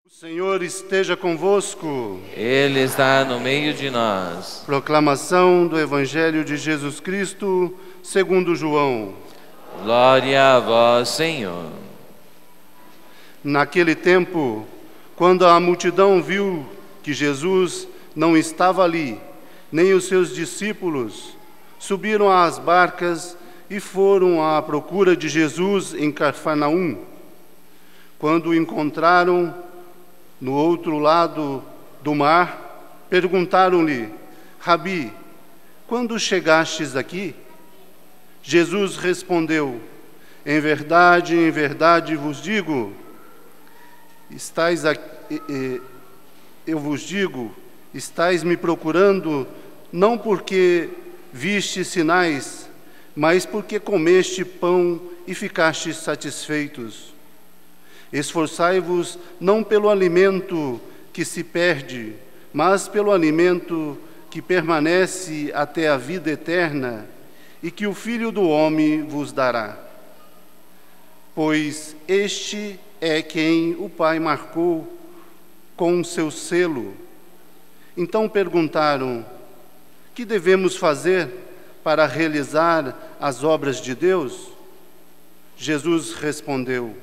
O Senhor esteja convosco. Ele está no meio de nós. Proclamação do Evangelho de Jesus Cristo, segundo João. Glória a vós, Senhor. Naquele tempo, quando a multidão viu que Jesus não estava ali, nem os seus discípulos, subiram às barcas e foram à procura de Jesus em Cafarnaum. Quando o encontraram no outro lado do mar, perguntaram-lhe: Rabi, quando chegastes aqui? Jesus respondeu: em verdade vos digo, estáis me procurando, não porque viste sinais, mas porque comeste pão e ficastes satisfeitos. Esforçai-vos não pelo alimento que se perde, mas pelo alimento que permanece até a vida eterna, e que o Filho do Homem vos dará. Pois este é quem o Pai marcou com seu selo. Então perguntaram: que devemos fazer para realizar as obras de Deus? Jesus respondeu: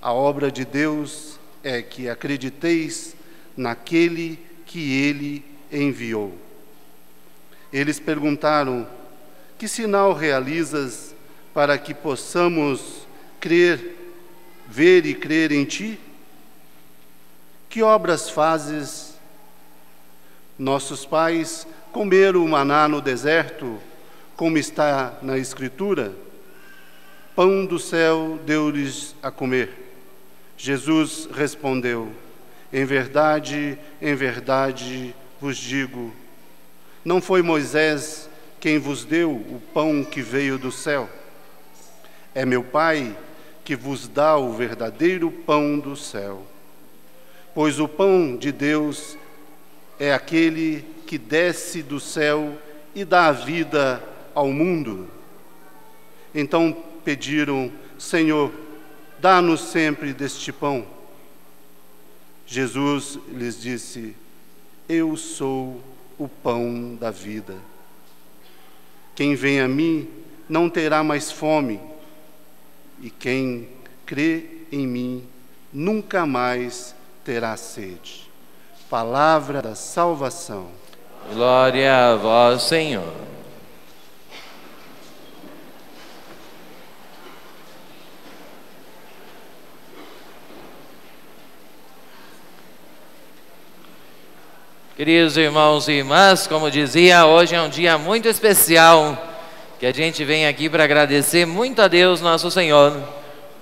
a obra de Deus é que acrediteis naquele que Ele enviou. Eles perguntaram: que sinal realizas para que possamos ver e crer em Ti? Que obras fazes? Nossos pais comeram o maná no deserto, como está na Escritura. Pão do céu deu-lhes a comer. Jesus respondeu: em verdade vos digo, não foi Moisés quem vos deu o pão que veio do céu. É meu Pai que vos dá o verdadeiro pão do céu. Pois o pão de Deus é aquele que desce do céu e dá a vida ao mundo. Então pediram: Senhor, dá-nos sempre deste pão. Jesus lhes disse: eu sou o pão da vida. Quem vem a mim não terá mais fome, e quem crê em mim nunca mais terá sede. Palavra da salvação. Glória a vós, Senhor. Queridos irmãos e irmãs, como dizia, hoje é um dia muito especial, que a gente vem aqui para agradecer muito a Deus, nosso Senhor,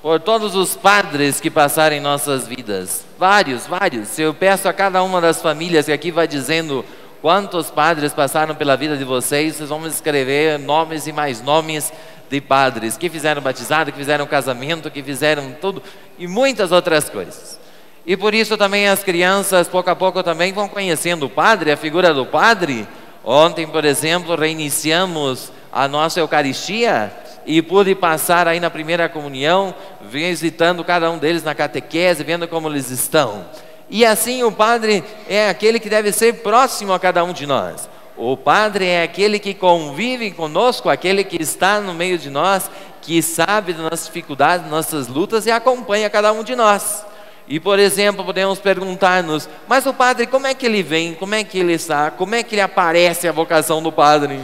por todos os padres que passaram em nossas vidas. Vários. Se eu peço a cada uma das famílias que aqui vai dizendo quantos padres passaram pela vida de vocês, vocês vão escrever nomes e mais nomes de padres que fizeram batizado, que fizeram casamento, que fizeram tudo e muitas outras coisas. E por isso também as crianças, pouco a pouco, também vão conhecendo o padre, a figura do padre. Ontem, por exemplo, reiniciamos a nossa Eucaristia e pude passar aí na primeira comunhão, visitando cada um deles na catequese, vendo como eles estão. E assim o padre é aquele que deve ser próximo a cada um de nós. O padre é aquele que convive conosco, aquele que está no meio de nós, que sabe das nossas dificuldades, das nossas lutas e acompanha cada um de nós. E, por exemplo, podemos perguntar-nos: mas o padre, como é que ele vem? Como é que ele está? Como é que ele aparece a vocação do padre?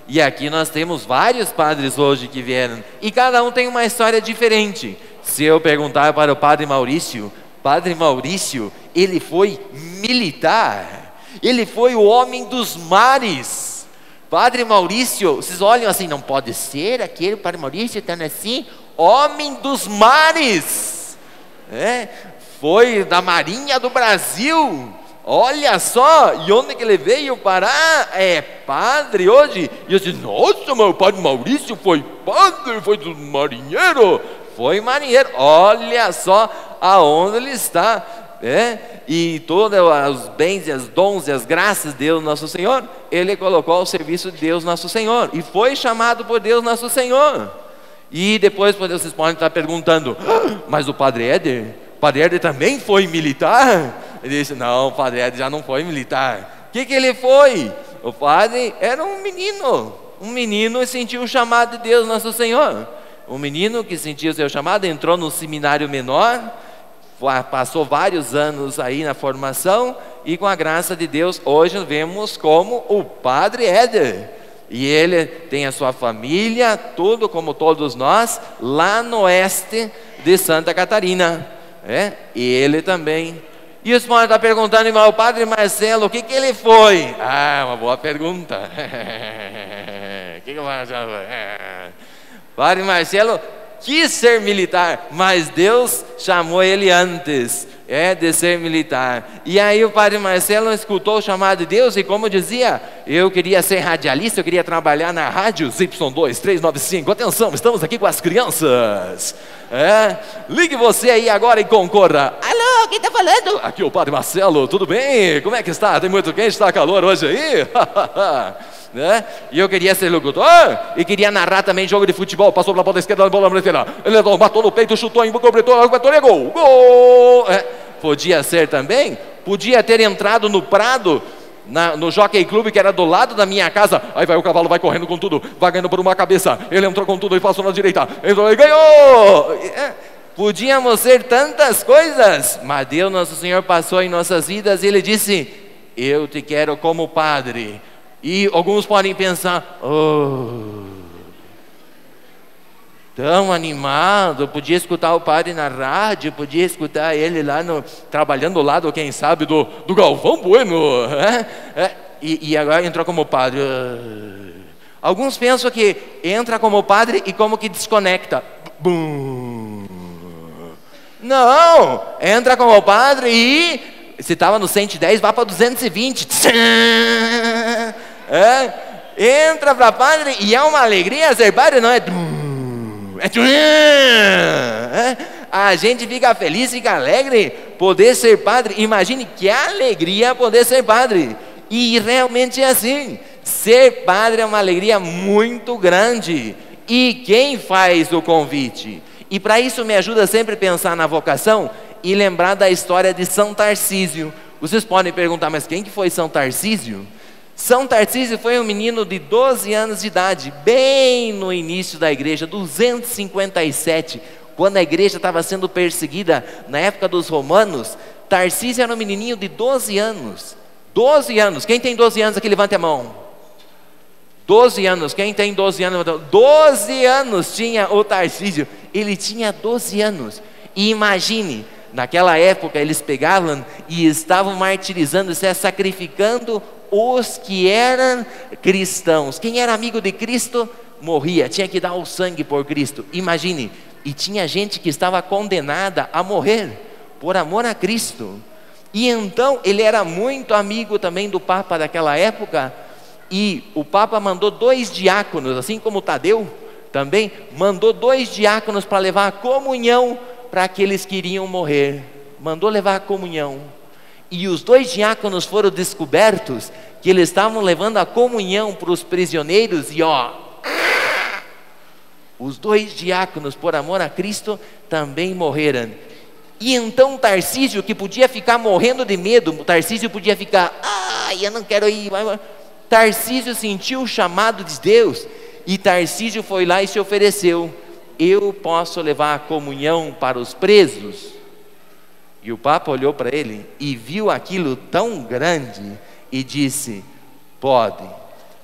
E aqui nós temos vários padres hoje que vieram, e cada um tem uma história diferente. Se eu perguntar para o Padre Maurício, ele foi militar, ele foi o homem dos mares. Padre Maurício, vocês olham assim, não pode ser aquele Padre Maurício estando assim, homem dos mares, foi da Marinha do Brasil. Olha só, e onde que ele veio parar? É padre hoje. E eu disse: nossa, mas o Padre Maurício foi padre, foi do marinheiro. Foi marinheiro, olha só aonde ele está. E todos os bens e os dons e as graças de Deus nosso Senhor, ele colocou ao serviço de Deus nosso Senhor, e foi chamado por Deus nosso Senhor. E depois vocês podem estar perguntando: mas o Padre Éder Padre Éder também foi militar? Ele disse, não, o Padre Éder já não foi militar. O que ele foi? O padre era um menino e sentiu o chamado de Deus Nosso Senhor. Um menino que sentiu o seu chamado, entrou no seminário menor, passou vários anos aí na formação, e com a graça de Deus, hoje vemos como o Padre Éder. E ele tem a sua família, tudo como todos nós, lá no oeste de Santa Catarina. E ele também. E o senhor está perguntando, irmão, o Padre Marcelo, o que ele foi? Uma boa pergunta. O que eu achava? Padre Marcelo quis ser militar, mas Deus chamou ele antes de ser militar. E aí o Padre Marcelo escutou o chamado de Deus, e como dizia, eu queria ser radialista, eu queria trabalhar na rádio Y2 395. Atenção, estamos aqui com as crianças. Ligue você aí agora e concorra. Alô, quem está falando? Aqui o Padre Marcelo, tudo bem? Como é que está? Tem muito quente, está calor hoje aí? E eu queria ser locutor e queria narrar também jogo de futebol. Passou pela ponta esquerda, bola na esquerda, ele matou no peito, chutou, completou, gol, gol. Podia ser também, podia ter entrado no Prado, no Jockey Club, que era do lado da minha casa. Aí vai o cavalo, vai correndo com tudo, vai ganhando por uma cabeça, ele entrou com tudo e passou na direita, entrou e ganhou. Podíamos ser tantas coisas, mas Deus Nosso Senhor passou em nossas vidas e Ele disse, eu te quero como padre. E alguns podem pensar, tão animado, podia escutar o padre na rádio, podia escutar ele lá trabalhando ao lado, quem sabe, do Galvão Bueno, e agora entrou como padre. Alguns pensam que entra como padre e como que desconecta. Não, entra como padre e se estava no 110, vai para 220. Entra para padre e é uma alegria ser padre, não é? A gente fica feliz, fica alegre poder ser padre. Imagine que alegria poder ser padre. E realmente é assim, ser padre é uma alegria muito grande. E quem faz o convite? E para isso me ajuda sempre a pensar na vocação e lembrar da história de São Tarcísio. Vocês podem perguntar, mas quem que foi São Tarcísio? São Tarcísio foi um menino de 12 anos de idade, bem no início da igreja, 257, quando a igreja estava sendo perseguida, na época dos romanos. Tarcísio era um menininho de 12 anos. 12 anos, quem tem 12 anos aqui, levante a mão. 12 anos, quem tem 12 anos? 12 anos tinha o Tarcísio, ele tinha 12 anos. E imagine, naquela época eles pegavam e estavam martirizando, sacrificando os que eram cristãos. Quem era amigo de Cristo morria, tinha que dar o sangue por Cristo. Imagine, e tinha gente que estava condenada a morrer por amor a Cristo. E então ele era muito amigo também do Papa daquela época, e o Papa mandou 2 diáconos, assim como Tadeu também mandou 2 diáconos para levar a comunhão para aqueles que iriam morrer. Mandou levar a comunhão. E os 2 diáconos foram descobertos que eles estavam levando a comunhão para os prisioneiros. E os 2 diáconos, por amor a Cristo, também morreram. E então Tarcísio, que podia ficar morrendo de medo, Tarcísio podia ficar, eu não quero ir. Tarcísio sentiu o chamado de Deus, e Tarcísio foi lá e se ofereceu. Eu posso levar a comunhão para os presos? E o Papa olhou para ele e viu aquilo tão grande e disse, pode.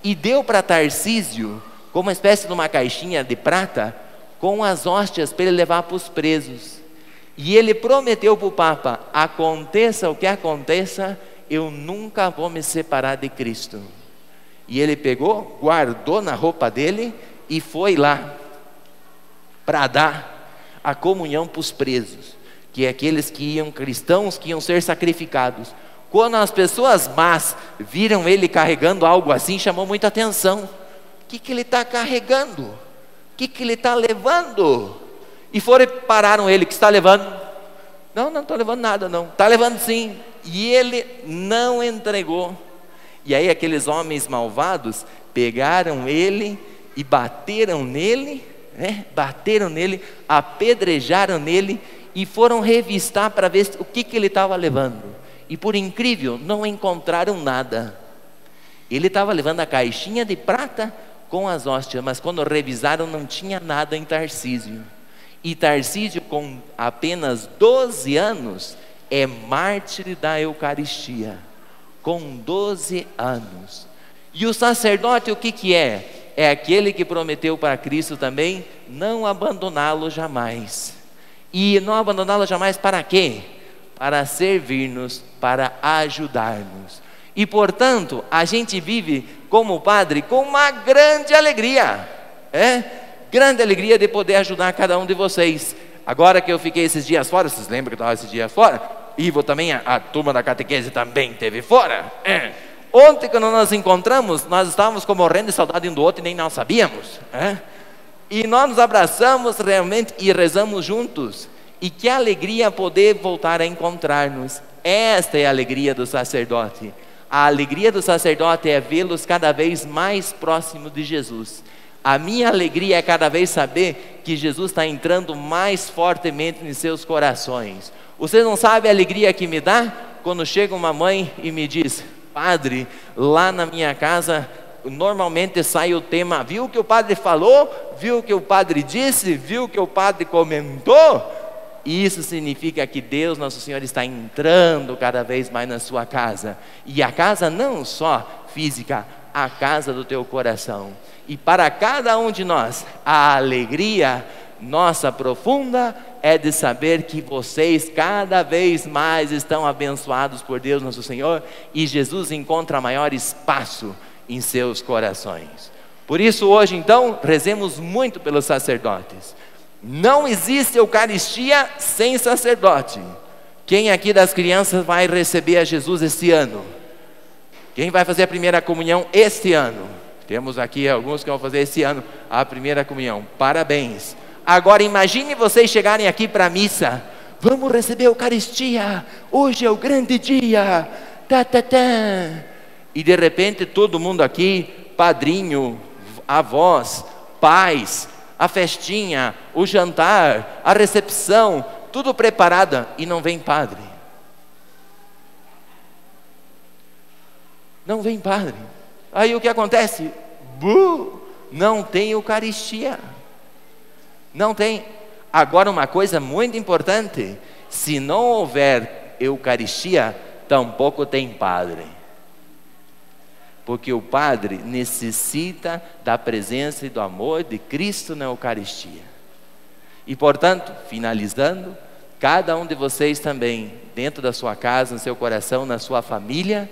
E deu para Tarcísio, como uma espécie de uma caixinha de prata, com as hóstias para ele levar para os presos. E ele prometeu para o Papa, aconteça o que aconteça, eu nunca vou me separar de Cristo. E ele pegou, guardou na roupa dele e foi lá para dar a comunhão para os presos, que é aqueles que iam, cristãos que iam ser sacrificados. Quando as pessoas más viram ele carregando algo assim, chamou muita atenção. O que ele está carregando? O que ele está levando? E foram e pararam ele, que está levando? Não estou levando nada não. Está levando sim. E ele não entregou. E aí aqueles homens malvados pegaram ele e bateram nele, apedrejaram nele e foram revistar para ver o que ele estava levando. E por incrível, não encontraram nada. Ele estava levando a caixinha de prata com as hóstias, mas quando revisaram não tinha nada em Tarcísio. E Tarcísio, com apenas 12 anos, é mártir da Eucaristia, com 12 anos. E o sacerdote o que é? É aquele que prometeu para Cristo também não abandoná-lo jamais. E não abandoná-lo jamais para quê? Para servir-nos, para ajudar-nos. E portanto, a gente vive como padre com uma grande alegria, grande alegria de poder ajudar cada um de vocês. Agora que eu fiquei esses dias fora, vocês lembram que eu estava esses dias fora? Ivo também, a turma da catequese também esteve fora. Ontem, quando nós nos encontramos, nós estávamos morrendo de saudade um do outro e nem nós sabíamos. E nós nos abraçamos realmente e rezamos juntos. E que alegria poder voltar a encontrar-nos. Esta é a alegria do sacerdote. A alegria do sacerdote é vê-los cada vez mais próximos de Jesus. A minha alegria é cada vez saber que Jesus está entrando mais fortemente em seus corações. Vocês não sabem a alegria que me dá quando chega uma mãe e me diz: padre, lá na minha casa normalmente sai o tema, viu o que o padre falou? Viu o que o padre disse? Viu o que o padre comentou? Isso significa que Deus, Nosso Senhor, está entrando cada vez mais na sua casa. E a casa não só física, a casa do teu coração. E para cada um de nós, a alegria nossa profunda é de saber que vocês cada vez mais estão abençoados por Deus, Nosso Senhor, e Jesus encontra maior espaço em seus corações. Por isso hoje então, rezemos muito pelos sacerdotes. Não existe Eucaristia sem sacerdote. Quem aqui das crianças vai receber a Jesus este ano? Quem vai fazer a primeira comunhão este ano? Temos aqui alguns que vão fazer este ano a primeira comunhão. Parabéns. Agora imagine vocês chegarem aqui para a missa. Vamos receber a Eucaristia. Hoje é o grande dia. E de repente todo mundo aqui, padrinho, avós, pais, a festinha, o jantar, a recepção, tudo preparada, e não vem padre. Não vem padre. Aí o que acontece? Não tem Eucaristia. Não tem. Agora uma coisa muito importante: se não houver Eucaristia, tampouco tem padre. Porque o padre necessita da presença e do amor de Cristo na Eucaristia. E portanto, finalizando, cada um de vocês também, dentro da sua casa, no seu coração, na sua família,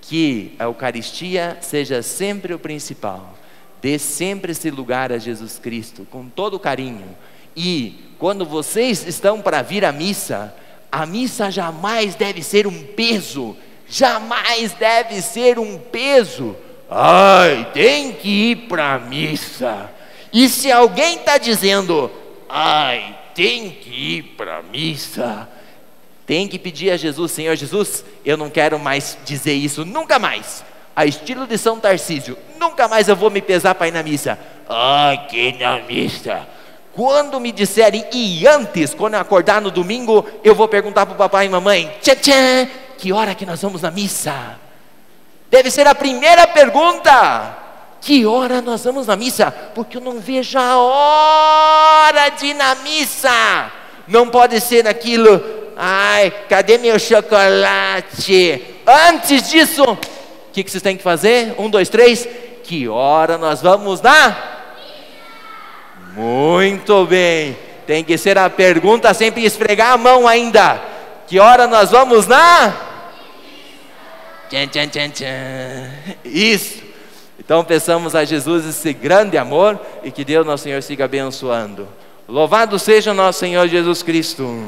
que a Eucaristia seja sempre o principal. Dê sempre esse lugar a Jesus Cristo, com todo carinho. E quando vocês estão para vir à missa, a missa jamais deve ser um peso. Jamais deve ser um peso. Ai, tem que ir para a missa. E se alguém está dizendo: ai, tem que ir para a missa, tem que pedir a Jesus: Senhor Jesus, eu não quero mais dizer isso, nunca mais. A estilo de São Tarcísio, nunca mais eu vou me pesar para ir na missa. Que na missa. Quando me disserem, e antes, quando eu acordar no domingo, eu vou perguntar para o papai e mamãe: tchê, que hora que nós vamos na missa? Deve ser a primeira pergunta. Que hora nós vamos na missa? Porque eu não vejo a hora de ir na missa. Não pode ser naquilo: ai, cadê meu chocolate? Antes disso, o que vocês têm que fazer? 1, 2, 3. Que hora nós vamos na? Muito bem. Tem que ser a pergunta sempre esfregar a mão ainda. Que hora nós vamos na? Tchan, tchan, tchan, tchan. Isso. Então peçamos a Jesus esse grande amor e que Deus nosso Senhor siga abençoando. Louvado seja nosso Senhor Jesus Cristo.